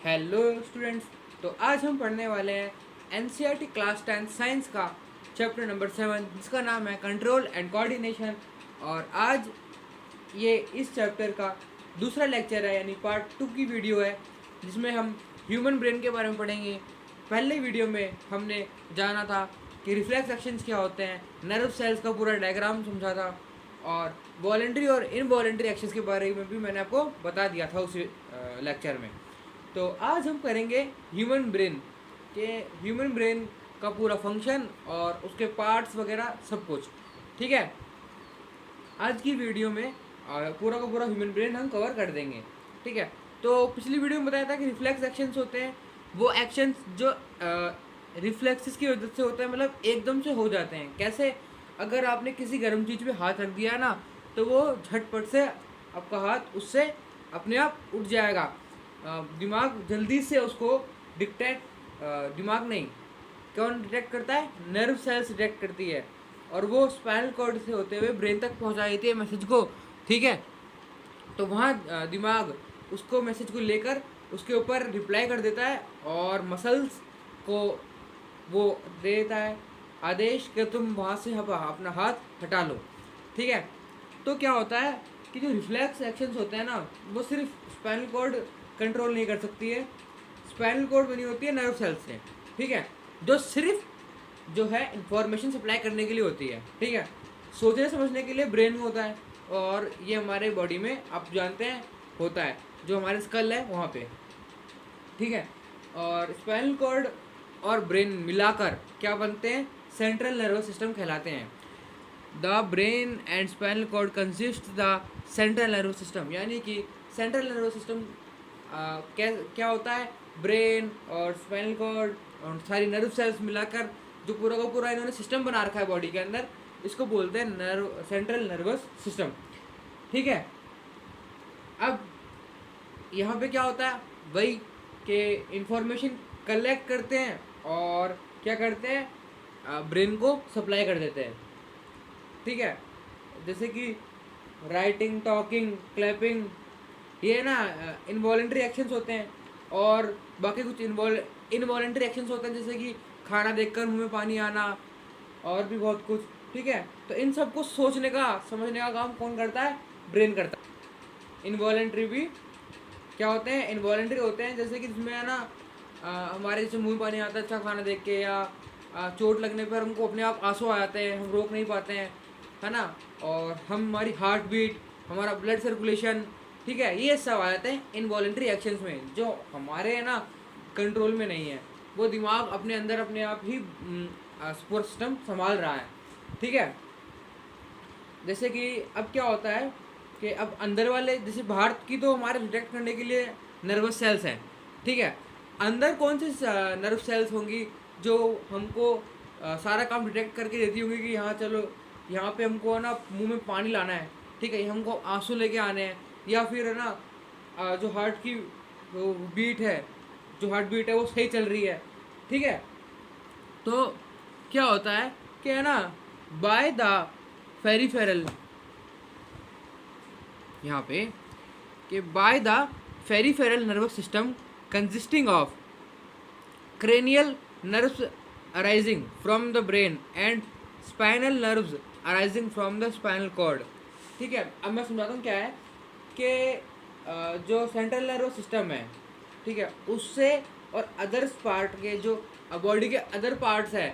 Hello students. तो आज हम पढ़ने वाले हैं एनसीईआरटी क्लास 10 साइंस का चैप्टर नंबर 7 जिसका नाम है कंट्रोल एंड कोऑर्डिनेशन। और आज ये इस चैप्टर का दूसरा लेक्चर है, यानी पार्ट 2 की वीडियो है, जिसमें हम ह्यूमन ब्रेन के बारे में पढ़ेंगे। पहले वीडियो में हमने जाना था कि रिफ्लेक्स एक्शंस क्या होते हैं, नर्व सेल्स का पूरा डायग्राम समझा था, और वॉलेंट्री और इनवॉलेंट्री एक्शंस के बारे में भी मैंने आपको बता दिया था उस लेक्चर में। तो आज हम करेंगे ह्यूमन ब्रेन के ह्यूमन ब्रेन का पूरा फंक्शन और उसके पार्ट्स वगैरह सब कुछ। ठीक है, आज की वीडियो में पूरा का पूरा ह्यूमन ब्रेन हम कवर कर देंगे। ठीक है, तो पिछली वीडियो में बताया था कि रिफ्लेक्स एक्शंस होते हैं वो एक्शंस जो रिफ्लेक्सेस की वजह से होते हैं, मतलब एकदम से हो जाते हैं। कैसे? अगर आपने किसी गर्म चीज़ पे हाथ रख दिया ना, तो वो झटपट से आपका हाथ उससे अपने आप उठ जाएगा। दिमाग जल्दी से उसको दिमाग नहीं, कौन डिटेक्ट करता है? नर्व सेल्स डिटेक्ट करती है, और वो स्पाइनल कॉर्ड से होते हुए ब्रेन तक पहुंचा देती है मैसेज को। ठीक है, तो वहाँ दिमाग उसको मैसेज को लेकर उसके ऊपर रिप्लाई कर देता है, और मसल्स को वो दे देता है आदेश कि तुम वहाँ से अपना हाथ हटा लो। ठीक है, तो क्या होता है कि जो रिफ्लेक्स एक्शंस होते हैं ना, वो सिर्फ स्पाइनल कॉर्ड कंट्रोल नहीं कर सकती है। स्पाइनल कॉर्ड बनी होती है नर्व सेल्स से। ठीक है, जो सिर्फ जो है इंफॉर्मेशन सप्लाई करने के लिए होती है। ठीक है, सोचने समझने के लिए ब्रेन होता है, और ये हमारे बॉडी में आप जानते हैं होता है, जो हमारे स्कल है वहाँ पे। ठीक है, और स्पाइनल कॉर्ड और ब्रेन मिलाकर क्या बनते हैं? सेंट्रल नर्वस सिस्टम कहलाते हैं। The brain and spinal cord consist the central nervous system, यानी कि सेंट्रल नर्वस सिस्टम क्या होता है? ब्रेन और स्पाइनल कॉर्ड और सारी नर्व सेल्स मिलाकर जो पूरा का पूरा इन्होंने सिस्टम बना रखा है बॉडी के अंदर, इसको बोलते हैं सेंट्रल नर्वस सिस्टम। ठीक है, अब यहाँ पे क्या होता है? वही कि इंफॉर्मेशन कलेक्ट करते हैं और क्या करते हैं? ब्रेन को सप्लाई कर देते हैं। ठीक है, जैसे कि राइटिंग, टॉकिंग, क्लैपिंग, ये ना इनवॉलेंट्री एक्शंस होते हैं। और बाकी कुछ इनवॉलेंट्री एक्शंस होते हैं, जैसे कि खाना देखकर मुंह में पानी आना, और भी बहुत कुछ। ठीक है, तो इन सब को सोचने का, समझने का काम कौन करता है? ब्रेन करता है। इनवॉलेंट्री भी क्या होते हैं? इनवॉलेंट्री होते हैं, जैसे कि जिसमें है ना हमारे जैसे मुंह में पानी आता है अच्छा खाना देख के, या चोट लगने पर हमको अपने आप आंसू आ जाते हैं, हम रोक नहीं पाते हैं, है ना। और हमारी हार्ट बीट, हमारा ब्लड सर्कुलेशन, ठीक है, ये सब आ जाते हैं इनवॉलेंट्री एक्शंस में, जो हमारे है ना कंट्रोल में नहीं है। वो दिमाग अपने अंदर अपने आप ही पूरा सिस्टम संभाल रहा है। ठीक है, जैसे कि अब क्या होता है कि अब अंदर वाले, जैसे बाहर की तो हमारे डिटेक्ट करने के लिए नर्वस सेल्स हैं। ठीक है, अंदर कौन सी नर्व सेल्स होंगी जो हमको सारा काम डिटेक्ट करके देती होंगी कि यहाँ चलो, यहाँ पे हमको ना मुंह में पानी लाना है। ठीक है, हमको आंसू लेके आने हैं, या फिर है ना जो हार्ट की वो बीट है, जो हार्ट बीट है वो सही चल रही है। ठीक है, तो क्या होता है कि है ना बाय द फेरिफेरल, यहाँ पे कि by the peripheral nervous system consisting of cranial nerves arising from the brain and spinal nerves arising from the spinal cord। ठीक है, अब मैं समझाता हूँ क्या है कि जो सेंट्रल नर्वस सिस्टम है, ठीक है, उससे और अदर्स पार्ट के जो बॉडी के अदर पार्ट्स है,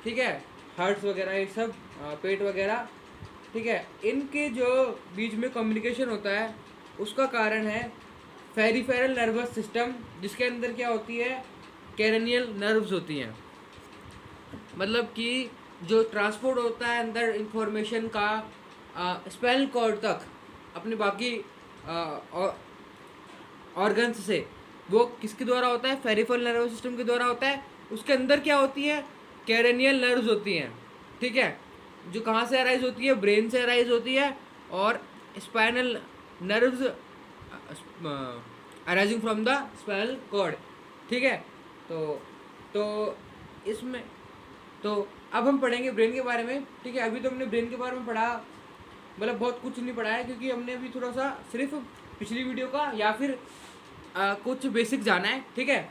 ठीक है, हार्ट्स वगैरह ये सब, पेट वगैरह, ठीक है, इनके जो बीच में कम्युनिकेशन होता है उसका कारण है फेरिफेरल नर्वस सिस्टम, जिसके अंदर क्या होती है? कैरेनियल नर्व्स होती हैं। मतलब कि जो ट्रांसपोर्ट होता है अंदर इंफॉर्मेशन का स्पाइनल कॉर्ड तक अपने बाकी ऑर्गन्स से, वो किसके द्वारा होता है? फेरिफेरल नर्वस सिस्टम के द्वारा होता है। उसके अंदर क्या होती है? कैरेनियल नर्व्स होती हैं। ठीक है, जो कहाँ से अराइज होती है? ब्रेन से अराइज होती है, और spinal nerves arising from the spinal cord. ठीक है, तो इसमें तो अब हम पढ़ेंगे ब्रेन के बारे में। ठीक है, अभी तो हमने ब्रेन के बारे में पढ़ा, मतलब बहुत कुछ नहीं पढ़ा है, क्योंकि हमने अभी थोड़ा सा सिर्फ पिछली वीडियो का या फिर कुछ बेसिक जाना है, ठीक है।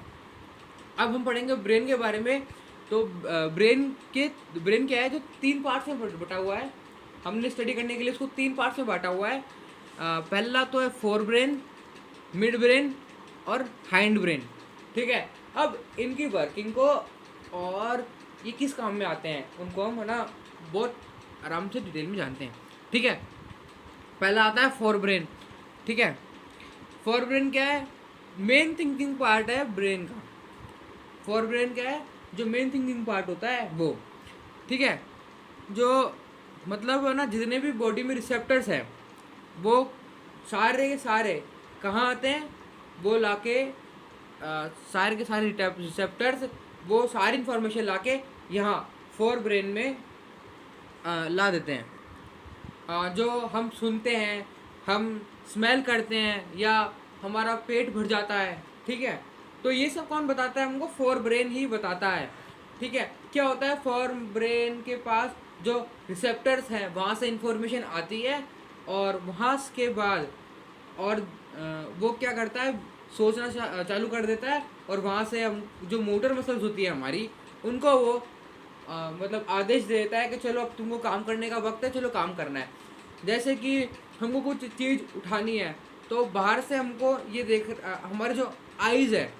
अब हम पढ़ेंगे ब्रेन के बारे में। तो ब्रेन क्या है, जो 3 पार्ट्स में बटा हुआ है। हमने स्टडी करने के लिए इसको 3 पार्ट्स में बांटा हुआ है। पहला तो है फोर ब्रेन, मिड ब्रेन और हाइंड ब्रेन, ठीक है। अब इनकी वर्किंग को और ये किस काम में आते हैं उनको हम है ना बहुत आराम से डिटेल में जानते हैं, ठीक है। पहला आता है फोर ब्रेन, ठीक है। फोर ब्रेन क्या है, मेन थिंकिंग पार्ट है ब्रेन का। फोर ब्रेन क्या है, जो मेन थिंकिंग पार्ट होता है वो, ठीक है। जो मतलब है ना जितने भी बॉडी में रिसेप्टर्स हैं वो सारे के सारे कहाँ आते हैं, वो लाके सारे के सारे रिसेप्टर्स वो सारी इंफॉर्मेशन लाके यहाँ फोर ब्रेन में ला देते हैं। जो हम सुनते हैं, हम स्मेल करते हैं या हमारा पेट भर जाता है, ठीक है, तो ये सब कौन बताता है हमको, फोर ब्रेन ही बताता है, ठीक है। क्या होता है, फोर ब्रेन के पास जो रिसेप्टर्स हैं वहाँ से इंफॉर्मेशन आती है और वहाँ के बाद और वो क्या करता है, सोचना चालू कर देता है और वहाँ से हम जो मोटर मसल्स होती है हमारी उनको वो मतलब आदेश देता है कि चलो अब तुमको काम करने का वक्त है, चलो काम करना है। जैसे कि हमको कुछ चीज़ उठानी है तो बाहर से हमको ये हमारे जो आइज़ है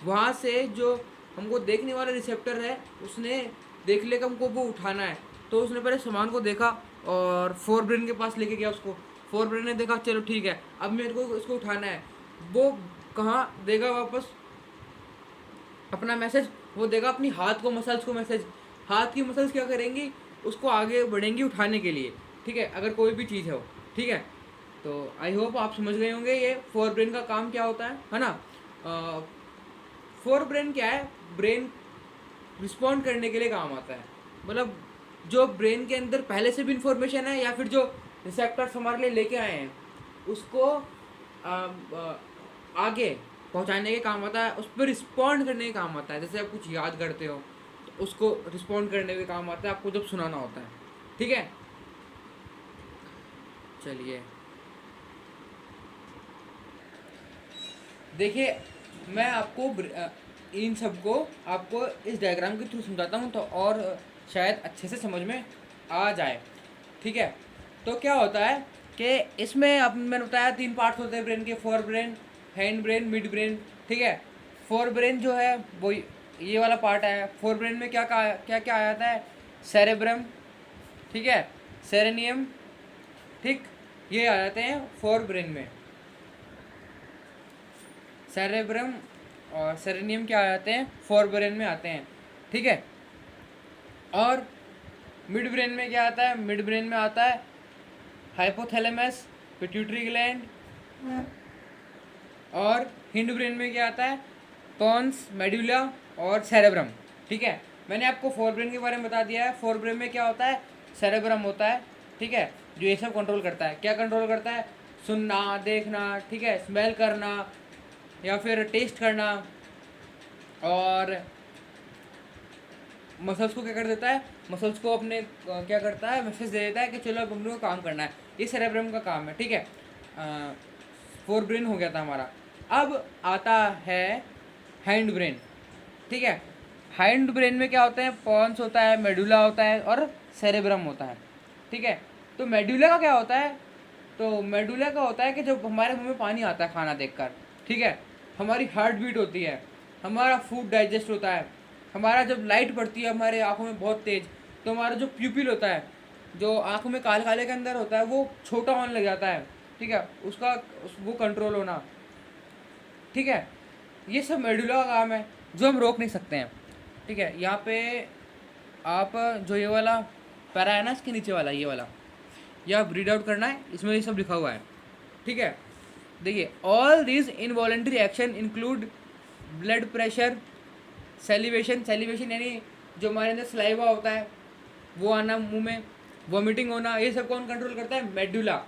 वहाँ से जो हमको देखने वाला रिसेप्टर है उसने देख लिया कि हमको वो उठाना है, तो उसने पहले सामान को देखा और फोर ब्रेन के पास लेके गया उसको। फोर ब्रेन ने देखा चलो ठीक है अब मेरे को इसको उठाना है, वो कहाँ देगा वापस अपना मैसेज, वो देगा अपनी हाथ को मसल्स को मैसेज। हाथ की मसल्स क्या करेंगी, उसको आगे बढ़ेंगी उठाने के लिए, ठीक है, अगर कोई भी चीज़ हो, ठीक है। तो आई होप आप समझ गए होंगे ये फोर ब्रेन का काम क्या होता है ना। फोर ब्रेन क्या है, ब्रेन रिस्पॉन्ड करने के लिए काम आता है। मतलब जो ब्रेन के अंदर पहले से भी इंफॉर्मेशन है या फिर जो रिसेप्टर्स हमारे लिए लेके आए हैं उसको आगे पहुंचाने के काम आता है, उस पर रिस्पॉन्ड करने के काम आता है। जैसे आप कुछ याद करते हो तो उसको रिस्पॉन्ड करने के काम आता है, आपको जब सुनाना होता है, ठीक है। चलिए देखिए, मैं आपको इन सबको आपको इस डायग्राम के थ्रू समझाता हूँ तो और शायद अच्छे से समझ में आ जाए, ठीक है। तो क्या होता है कि इसमें अब मैंने बताया 3 पार्ट्स होते हैं ब्रेन के, fore brain, hind brain, mid brain, ठीक है। फोर ब्रेन जो है वो ये वाला पार्ट है। फोर ब्रेन में क्या क्या आ जाता है, सेरेब्रम, ठीक है, सेरेनियम, ठीक, ये आ जाते हैं फोर ब्रेन में। सेरेब्रम और सेरेनियम क्या आ जाते हैं, फोर ब्रेन में आते हैं, ठीक है। और मिड ब्रेन में क्या आता है, मिड ब्रेन में आता है हाइपोथैलेमस, पिट्यूटरी ग्लैंड, और हिंड ब्रेन में क्या आता है, पॉन्स, मेडुला और सेरेब्रम, ठीक है। मैंने आपको फोर ब्रेन के बारे में बता दिया है। फोर ब्रेन में क्या होता है, सेरेब्रम होता है, ठीक है, जो ये सब कंट्रोल करता है। क्या कंट्रोल करता है, सुनना, देखना, ठीक है, स्मेल करना या फिर टेस्ट करना, और मसल्स को क्या कर देता है, मसल्स को अपने क्या करता है, मैसेज दे देता है कि चलो अब हम लोग को काम करना है। ये सेरेब्रम का काम है, ठीक है। फोर ब्रेन हो गया था हमारा। अब आता है हैंड ब्रेन, ठीक है। हैंड ब्रेन में क्या होता है, पॉन्स होता है, मेडुला होता है और सेरेब्रम होता है, ठीक है। तो मेडुला का क्या होता है, तो मेडुला का होता है कि जब हमारे मुंह में पानी आता है खाना देखकर, ठीक है, हमारी हार्ट बीट होती है, हमारा फूड डाइजेस्ट होता है, हमारा जब लाइट पड़ती है हमारे आँखों में बहुत तेज़, तो हमारा जो प्यूपिल होता है, जो आँखों में काले काले के अंदर होता है, वो छोटा होने लग जाता है, ठीक है, वो कंट्रोल होना, ठीक है। ये सब मेडुला का काम है जो हम रोक नहीं सकते हैं, ठीक है। यहाँ पे आप जो ये वाला पैरा है ना, इसके नीचे वाला ये वाला, ये आप रीड आउट करना है, इसमें ये सब लिखा हुआ है, ठीक है। देखिए, all these involuntary action include blood pressure, salivation, salivation यानी जो हमारे अंदर सलाइवा होता है वो आना मुंह में, वॉमिटिंग होना, ये सब कौन कंट्रोल करता है, मेडुला,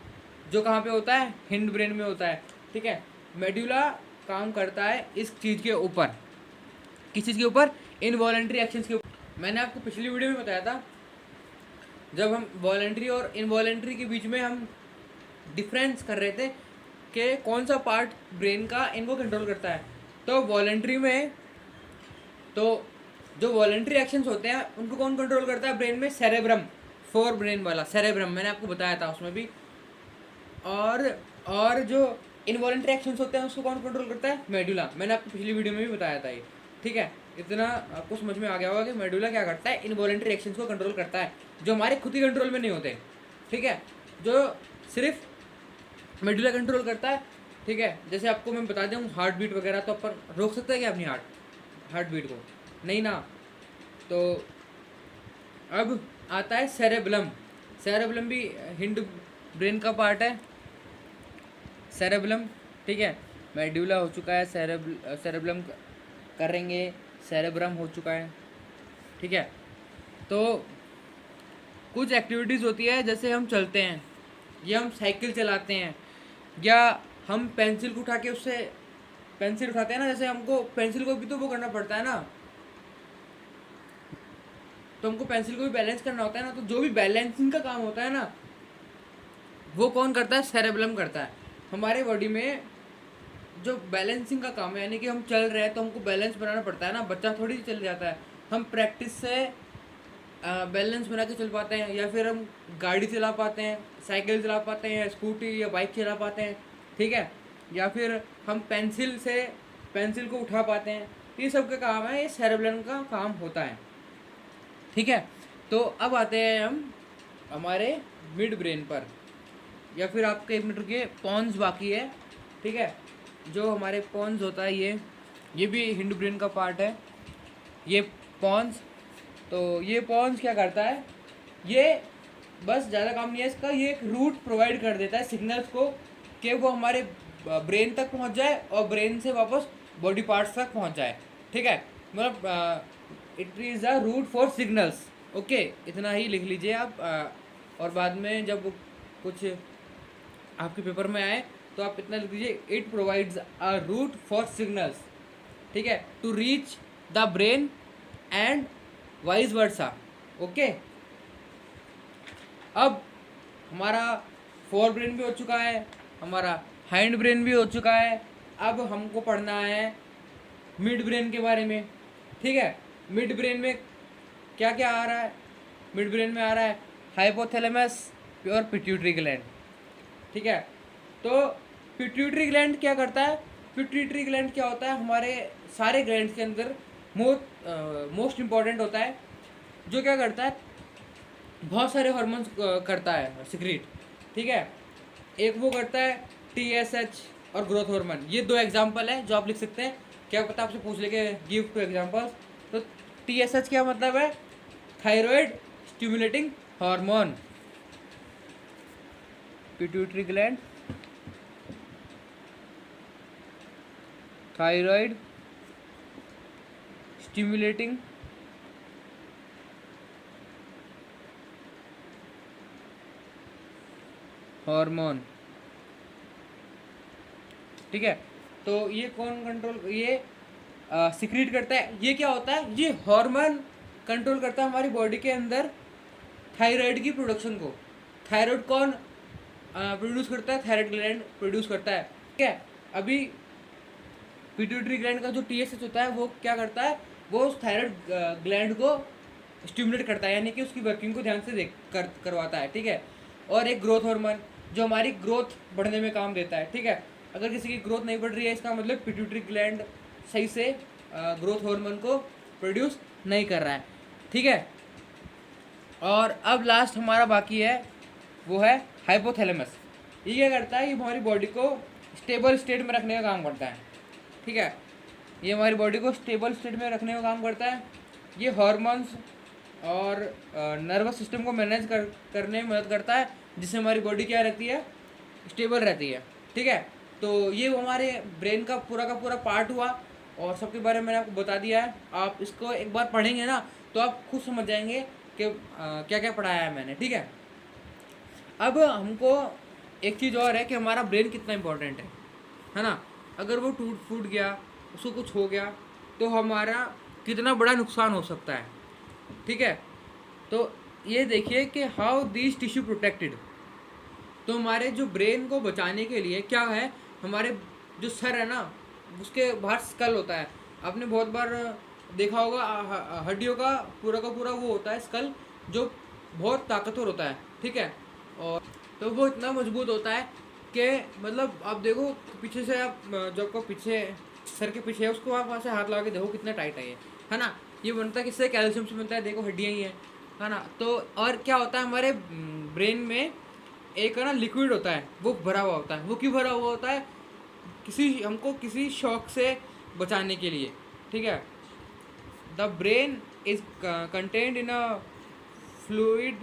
जो कहाँ पे होता है, हिंड ब्रेन में होता है, ठीक है। मेडुला काम करता है इस चीज़ के ऊपर, किस चीज़ के ऊपर, इनवॉलेंट्री एक्शंस के ऊपर। मैंने आपको पिछली वीडियो में बताया था जब हम वॉलेंट्री और इनवॉलेंट्री के बीच में हम डिफरेंस कर रहे थे, कि कौन सा पार्ट ब्रेन का इनको कंट्रोल करता है। तो वॉलेंट्री में तो जो वॉलेंट्री एक्शंस होते हैं उनको कौन कंट्रोल करता है ब्रेन में? सेरेब्रम, फोर ब्रेन वाला सेरेब्रम, मैंने आपको बताया था उसमें भी। और जो इनवॉलेंट्री एक्शंस होते हैं उसको कौन कंट्रोल करता है? मेडुला, मैंने आपको पिछली वीडियो में भी बताया था ये। ठीक है, इतना आपको समझ में आ गया होगा कि मेडुला क्या करता है, इनवॉलेंट्री एक्शंस को कंट्रोल करता है जो हमारे खुद ही कंट्रोल में नहीं होते। ठीक है, जो सिर्फ मेडुला कंट्रोल करता है। ठीक है, जैसे आपको मैं बता दूँ हार्ट बीट वगैरह, तो अपन रोक सकते हैं क्या अपनी हार्ट बीट को? नहीं ना। तो अब आता है सेरेब्लम। सेरेब्लम भी हिंड ब्रेन का पार्ट है, सेरेब्लम। ठीक है, मेडुला हो चुका है, सेरेब्लम करेंगे, सेरेब्रम हो चुका है। ठीक है, तो कुछ एक्टिविटीज़ होती है जैसे हम चलते हैं या हम साइकिल चलाते हैं या हम पेंसिल को उठा के उससे पेंसिल उठाते हैं ना, जैसे हमको पेंसिल को भी तो वो करना पड़ता है ना, तो हमको पेंसिल को भी बैलेंस करना होता है ना। तो जो भी बैलेंसिंग का काम होता है ना वो कौन करता है? सेरेब्रम करता है। हमारे बॉडी में जो बैलेंसिंग का काम है, यानी कि हम चल रहे हैं तो हमको बैलेंस बनाना पड़ता है ना, बच्चा थोड़ी चल जाता है। हम प्रैक्टिस से बैलेंस बना के चल पाते हैं, या फिर हम गाड़ी चला पाते हैं, साइकिल चला पाते हैं, स्कूटी या बाइक चला पाते हैं। ठीक है, या फिर हम पेंसिल को उठा पाते हैं। ये सब का काम है, ये सेरेब्रम का काम होता है। ठीक है, तो अब आते हैं हम हमारे मिड ब्रेन पर, या फिर आपके 1 मिनट रुकिए, पॉन्स बाकी है। ठीक है, जो हमारे पॉन्स होता है ये भी हिंड ब्रेन का पार्ट है, ये पॉन्स। तो ये पॉन्स क्या करता है? ये बस ज़्यादा काम नहीं है इसका, ये एक रूट प्रोवाइड कर देता है सिग्नल्स को कि वो हमारे ब्रेन तक पहुंच जाए और ब्रेन से वापस बॉडी पार्ट्स तक पहुंच जाए। ठीक है, मतलब it is a route for signals. Okay, इतना ही लिख लीजिए आप। और बाद में जब कुछ आपके पेपर में आए तो आप इतना लिख दीजिए, it provides a route for signals. ठीक है, to reach the brain and vice versa. Okay, अब हमारा फोर ब्रेन भी हो चुका है, हमारा हैंड ब्रेन भी हो चुका है। अब हमको पढ़ना है मिड ब्रेन के बारे में। ठीक है, मिड ब्रेन में क्या क्या आ रहा है? मिड ब्रेन में आ रहा है हाइपोथैलेमस और पिट्यूटरी ग्लैंड। ठीक है, तो पिट्यूटरी ग्लैंड क्या करता है? पिट्यूटरी ग्लैंड क्या होता है? हमारे सारे ग्लैंड्स के अंदर मोस्ट इम्पॉर्टेंट होता है, जो क्या करता है? बहुत सारे हार्मोन्स करता है सिक्रीट। ठीक है, एक वो करता है TSH और ग्रोथ हार्मोन। ये 2 एग्जाम्पल है जो आप लिख सकते हैं, क्या पता आपसे पूछ लेके गिव 2 एग्जाम्पल्स। तो TSH क्या मतलब है? Thyroid stimulating hormone. Pituitary gland thyroid stimulating hormone. ठीक है, तो ये कौन कंट्रोल, ये सिक्रीट करता है? ये क्या होता है? ये हार्मोन कंट्रोल करता है हमारी बॉडी के अंदर थायराइड की प्रोडक्शन को। थायराइड कौन प्रोड्यूस करता है? थायराइड ग्लैंड प्रोड्यूस करता है। ठीक है, अभी पिट्यूटरी ग्लैंड का जो TSH होता है वो क्या करता है? वो उस थायराइड ग्लैंड को स्टिमुलेट करता है, यानी कि उसकी वर्किंग को ध्यान से करवाता है। ठीक है, और एक ग्रोथ हार्मोन जो हमारी ग्रोथ बढ़ने में काम देता है। ठीक है, अगर किसी की ग्रोथ नहीं बढ़ रही है इसका मतलब पिट्यूटरी ग्लैंड सही से ग्रोथ हार्मोन को प्रोड्यूस नहीं कर रहा है। ठीक है, और अब लास्ट हमारा बाकी है वो है हाइपोथैलेमस। ये क्या करता है? ये हमारी बॉडी को स्टेबल स्टेट में रखने का काम करता है। ठीक है, ये हमारी बॉडी को स्टेबल स्टेट में रखने का काम करता है। ये हार्मोन्स और नर्वस सिस्टम को मैनेज करने में मदद करता है, जिससे हमारी बॉडी क्या रहती है? स्टेबल रहती है। ठीक है, तो ये हमारे ब्रेन का पूरा पार्ट हुआ और सबके बारे में मैंने आपको बता दिया है। आप इसको एक बार पढ़ेंगे ना तो आप खुद समझ जाएंगे कि क्या क्या पढ़ाया है मैंने। ठीक है, अब हमको एक चीज़ और है कि हमारा ब्रेन कितना इम्पोर्टेंट है ना। अगर वो टूट फूट गया, उसको कुछ हो गया तो हमारा कितना बड़ा नुकसान हो सकता है। ठीक है, तो ये देखिए कि हाउ दिस टिश्यू प्रोटेक्टेड। तो हमारे जो ब्रेन को बचाने के लिए क्या है हमारे जो सर है ना उसके बाहर स्कल होता है। आपने बहुत बार देखा होगा हड्डियों का पूरा वो होता है स्कल, जो बहुत ताकतवर होता है, ठीक है। और तो वो इतना मजबूत होता है कि मतलब आप देखो पीछे से, आप जो आपको पीछे सर के पीछे है उसको आप वहाँ से हाथ लगा के देखो कितना टाइट है ये, है ना। ये बनता है किससे? कैल्शियम से बनता है, देखो हड्डियाँ ही है ना। तो और क्या होता है हमारे ब्रेन में एक है ना लिक्विड होता है, वो भरा हुआ होता है। वो क्यों भरा हुआ होता है? हमको किसी शॉक से बचाने के लिए, ठीक है। The brain is contained in a fluid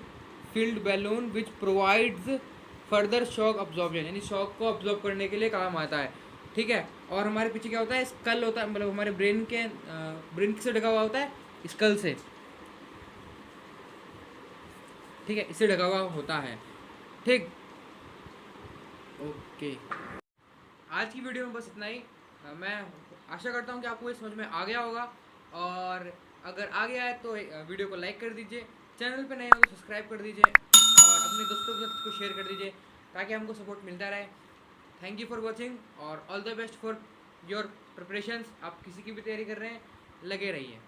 filled balloon which provides further shock absorption, यानी शॉक को अब्जॉर्ब करने के लिए काम आता है, ठीक है। और हमारे पीछे क्या होता है? स्कल होता है, मतलब हमारे ब्रेन किससे ढका हुआ होता है? स्कल से, ठीक है, इससे ढका हुआ होता है, ठीक। ओके, आज की वीडियो में बस इतना ही। मैं आशा करता हूँ कि आपको ये समझ में आ गया होगा, और अगर आ गया है तो वीडियो को लाइक कर दीजिए, चैनल पे नए हो तो सब्सक्राइब कर दीजिए, और अपने दोस्तों के साथ इसको शेयर कर दीजिए ताकि हमको सपोर्ट मिलता रहे। थैंक यू फॉर वॉचिंग, और all the best for your preparations. आप किसी की भी तैयारी कर रहे हैं, लगे रहिए।